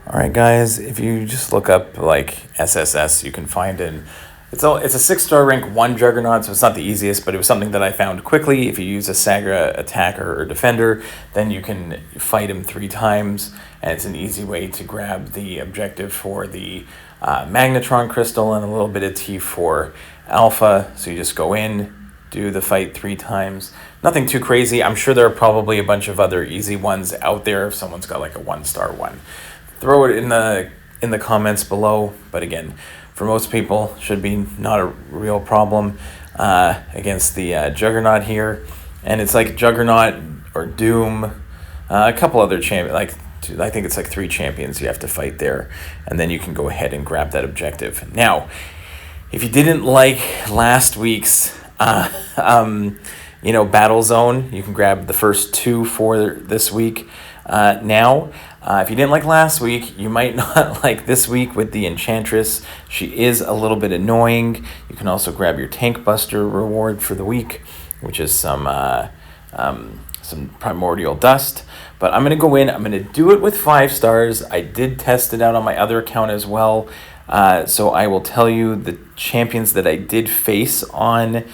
All right, guys, if you just look up like SSS, you can find it. It's a 6-star rank 1 Juggernaut, so it's not the easiest, but it was something that I found quickly. If you use a Saga attacker or defender, then you can fight him 3 times, and it's an easy way to grab the objective for the Magnetron Crystal and a little bit of T4 Alpha. So you just go in, do the fight 3 times. Nothing too crazy. I'm sure there are probably a bunch of other easy ones out there if someone's got like a 1-star one. Throw it in the comments below, but again, for most people, should be not a real problem against the Juggernaut here. And it's like Juggernaut or Doom, a couple other champions, I think it's like 3 champions you have to fight there, and then you can go ahead and grab that objective. Now, if you didn't like last week's battle zone, you can grab the first 2 for this week. If you didn't like last week, you might not like this week with the Enchantress. She is a little bit annoying. You can also grab your Tank Buster reward for the week, which is some primordial dust. But I'm going to go in. I'm going to do it with 5 stars. I did test it out on my other account as well. So I will tell you the champions that I did face on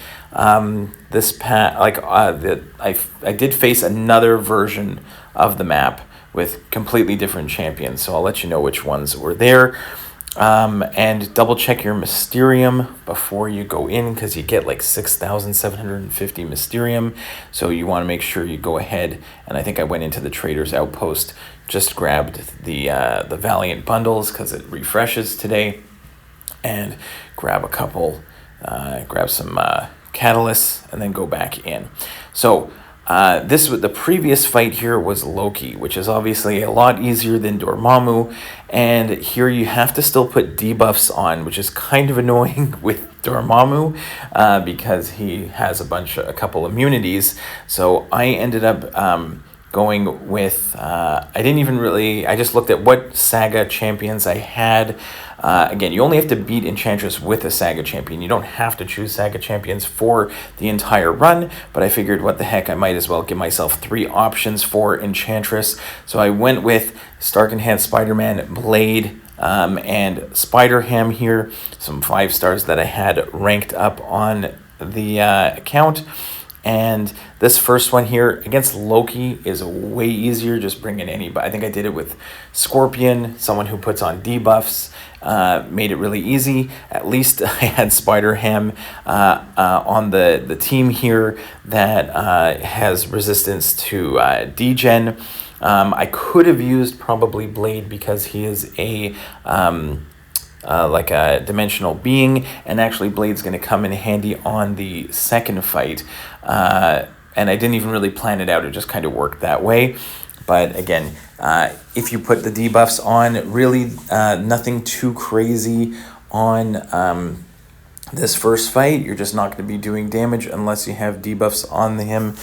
this pack. I did face another version of the map with completely different champions. So I'll let you know which ones were there. And double check your Mysterium before you go in, because you get like 6,750 Mysterium. So you want to make sure you go ahead. And I think I went into the Trader's Outpost, just grabbed the Valiant bundles because it refreshes today, and grab a couple, grab some catalysts, and then go back in. So the previous fight here was Loki, which is obviously a lot easier than Dormammu, and here you have to still put debuffs on, which is kind of annoying with Dormammu because he has a couple immunities. So I ended up going with, I just looked at what Saga champions I had. Again, you only have to beat Enchantress with a Saga champion. You don't have to choose Saga champions for the entire run, but I figured what the heck, I might as well give myself 3 options for Enchantress. So I went with Stark in Hand Spider-Man, Blade, and Spider-Ham here, some 5 stars that I had ranked up on the account. And this first one here against Loki is way easier. Just bring in anybody. I think I did it with Scorpion, someone who puts on debuffs. Made it really easy. At least I had Spider-Ham on the team here that has resistance to degen. I could have used probably Blade because he is like a dimensional being, and actually Blade's going to come in handy on the second fight, and I didn't even really plan it out. It just kind of worked that way. But again, if you put the debuffs on, really nothing too crazy on this first fight. You're just not going to be doing damage unless you have debuffs on him,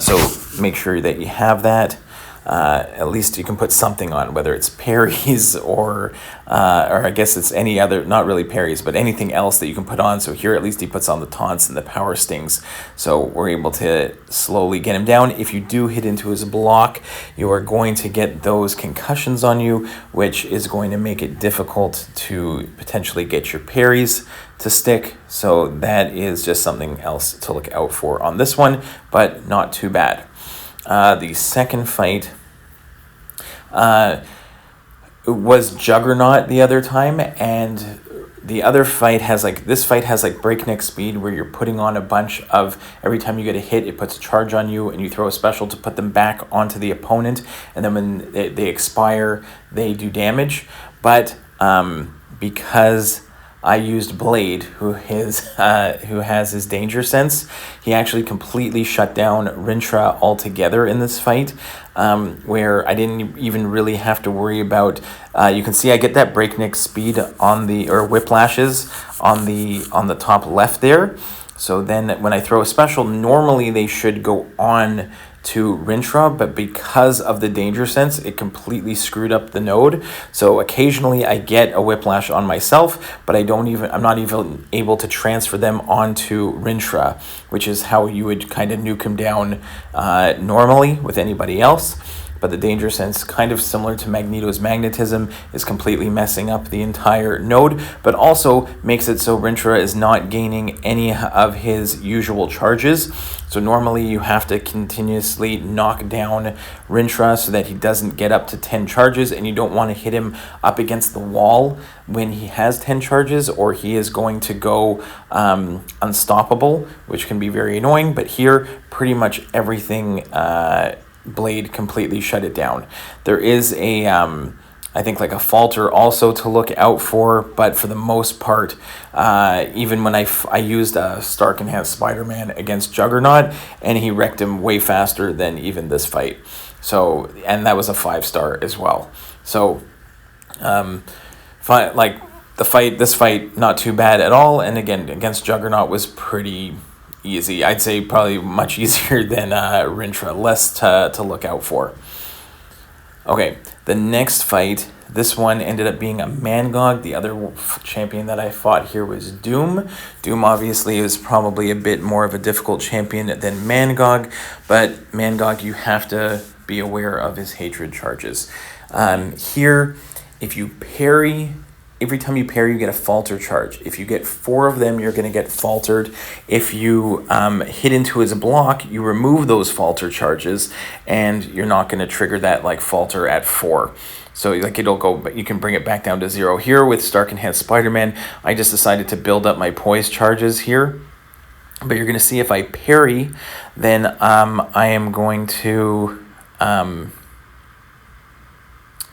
so make sure that you have that. At least you can put something on, whether it's parries or I guess it's any other, not really parries, but anything else that you can put on. So here at least he puts on the taunts and the power stings. So we're able to slowly get him down. If you do hit into his block, you are going to get those concussions on you, which is going to make it difficult to potentially get your parries to stick. So that is just something else to look out for on this one, but not too bad. The second fight was Juggernaut the other time, and the other fight has this fight has breakneck speed, where you're putting on a bunch of, every time you get a hit, it puts a charge on you, and you throw a special to put them back onto the opponent, and then when they expire, they do damage. But because I used Blade, who has his danger sense, he actually completely shut down Rintra altogether in this fight, where I didn't even really have to worry about. You can see I get that breakneck speed on or whiplashes on the top left there. So then when I throw a special, normally they should go on to Rintra, but because of the danger sense, it completely screwed up the node. So occasionally I get a whiplash on myself, but I'm not even able to transfer them onto Rintra, which is how you would kind of nuke him down normally with anybody else. but the danger sense, kind of similar to Magneto's magnetism, is completely messing up the entire node, but also makes it so Rintrah is not gaining any of his usual charges. So normally you have to continuously knock down Rintrah so that he doesn't get up to 10 charges, and you don't want to hit him up against the wall when he has 10 charges, or he is going to go unstoppable, which can be very annoying. But here, pretty much everything Blade completely shut it down. There is a I think like a falter also to look out for, but for the most part, even when I used a Stark Enhanced Spider-Man against Juggernaut, and he wrecked him way faster than even this fight. So, and that was a 5-star as well. So, this fight, not too bad at all. And again, against Juggernaut was pretty easy. I'd say probably much easier than Rintrah, less to look out for. Okay, the next fight, this one ended up being a Mangog. The other champion that I fought here was Doom. Doom obviously is probably a bit more of a difficult champion than Mangog, but Mangog, you have to be aware of his hatred charges. Here, if you parry, every time you parry, you get a falter charge. If you get 4 of them, you're going to get faltered. If you hit into his block, you remove those falter charges, and you're not going to trigger that like falter at 4. So like it'll go, but you can bring it back down to 0. Here with Stark Enhanced Spider-Man, I just decided to build up my poise charges here. But you're going to see if I parry, then I am going to...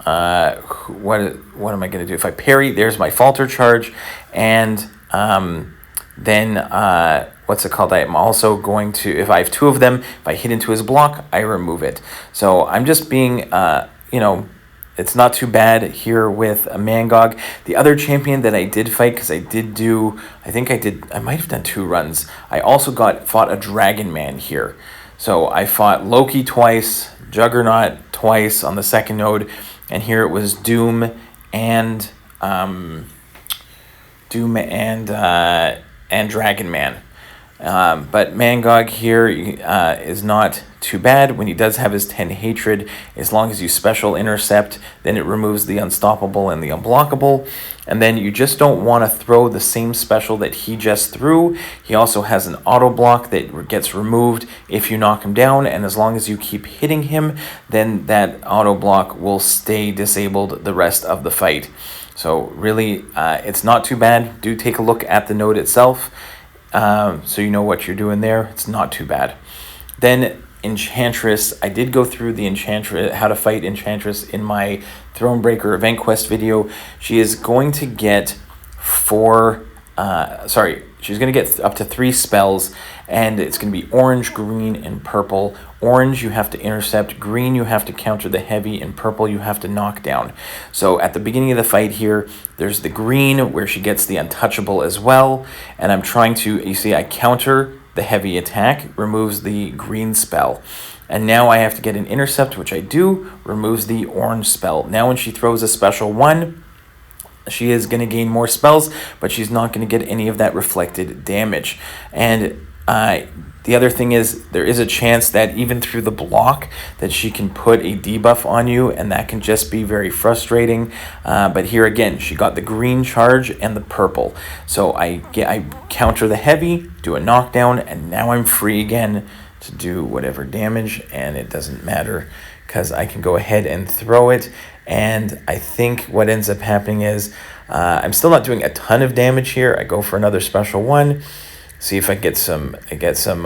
what am I going to do? If I parry, there's my falter charge, and then what's it called? I'm also going to, if I have 2 of them, if I hit into his block, I remove it. So I'm just being, it's not too bad here with a Mangog. The other champion that I did fight, because I might have done 2 runs. I also fought a Dragon Man here. So I fought Loki twice, Juggernaut twice on the second node, and here it was Doom and Dragon Man. But Mangog here is not too bad. When he does have his 10 hatred, as long as you special intercept, then it removes the unstoppable and the unblockable. And then you just don't want to throw the same special that he just threw. He also has an auto block that gets removed if you knock him down, and as long as you keep hitting him, then that auto block will stay disabled the rest of the fight. So really, it's not too bad. Do take a look at the node itself, so you know what you're doing there. It's not too bad. Then Enchantress, I did go through the Enchantress, how to fight Enchantress in my Thronebreaker Event Quest video. She is going to get she's going to get up to 3 spells, and it's going to be orange, green, and purple. Orange, you have to intercept. Green, you have to counter the heavy, and purple, you have to knock down. So at the beginning of the fight here, there's the green, where she gets the untouchable as well, and I'm trying to, you see, I counter the heavy attack, removes the green spell. And now I have to get an intercept, which I do, removes the orange spell. Now when she throws a special 1, she is going to gain more spells, but she's not going to get any of that reflected damage. And the other thing is, there is a chance that even through the block that she can put a debuff on you, and that can just be very frustrating. But here again, she got the green charge and the purple. So I counter the heavy, do a knockdown, and now I'm free again to do whatever damage, and it doesn't matter because I can go ahead and throw it. And I think what ends up happening is I'm still not doing a ton of damage here. I go for another special 1. See if I get some get some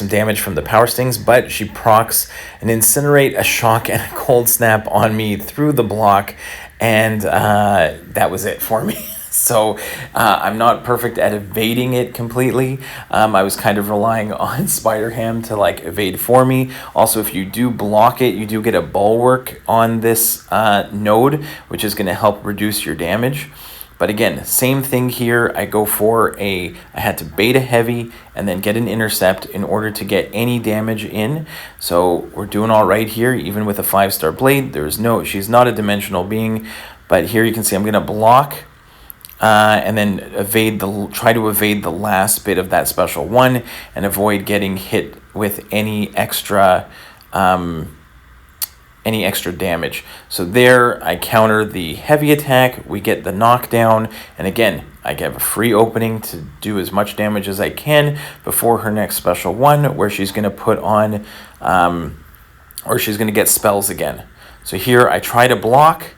damage from the power stings, but she procs an incinerate, a shock, and a cold snap on me through the block, and that was it for me. So I'm not perfect at evading it completely. I was kind of relying on Spider-Ham to like evade for me. Also, if you do block it, you do get a bulwark on this node, which is going to help reduce your damage. But again, same thing here. I had to bait a heavy and then get an intercept in order to get any damage in. So we're doing all right here, even with a 5-star blade. She's not a dimensional being, but here you can see I'm going to block and then try to evade the last bit of that special one and avoid getting hit with any extra damage. So there, I counter the heavy attack, we get the knockdown, and again, I get a free opening to do as much damage as I can before her next special one, where she's going to put on, or she's going to get spells again. So here, I try to block,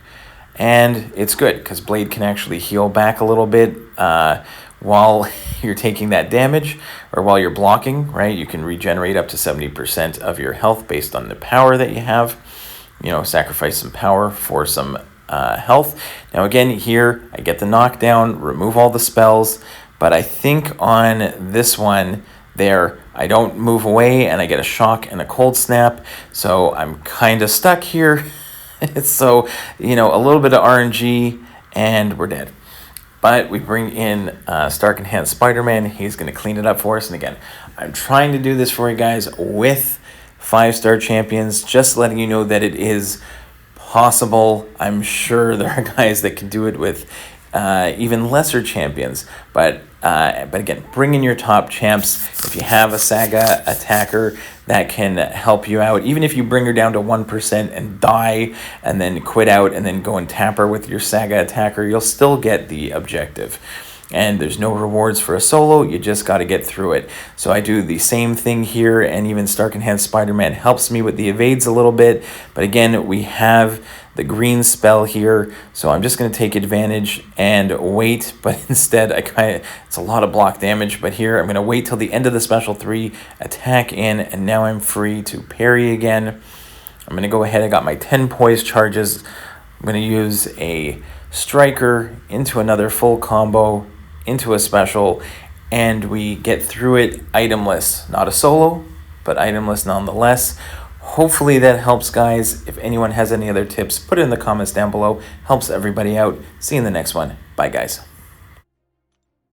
and it's good, because Blade can actually heal back a little bit while you're taking that damage, or while you're blocking, right? You can regenerate up to 70% of your health based on the power that you have. You know, sacrifice some power for some health. Now again, here I get the knockdown, remove all the spells, but I think on this one there, I don't move away and I get a shock and a cold snap, so I'm kind of stuck here. So, you know, a little bit of RNG and we're dead. But we bring in Stark Enhanced Spider-Man. He's going to clean it up for us. And again, I'm trying to do this for you guys with 5-star champions, just letting you know that it is possible. I'm sure there are guys that can do it with even lesser champions, but again, bring in your top champs. If you have a Saga attacker that can help you out, even if you bring her down to 1% and die and then quit out and then go and tap her with your Saga attacker, you'll still get the objective. And there's no rewards for a solo, you just got to get through it. So I do the same thing here, and even Stark Enhanced Spider-Man helps me with the evades a little bit. But again, we have the green spell here, so I'm just going to take advantage and wait. But instead, it's a lot of block damage. But here, I'm going to wait till the end of the special 3, attack in, and now I'm free to parry again. I'm going to go ahead, I got my 10 poise charges. I'm going to use a striker into another full combo, into a special, and we get through it itemless. Not a solo, but itemless nonetheless. Hopefully that helps, guys. If anyone has any other tips, put it in the comments down below. Helps everybody out. See you in the next one. Bye, guys.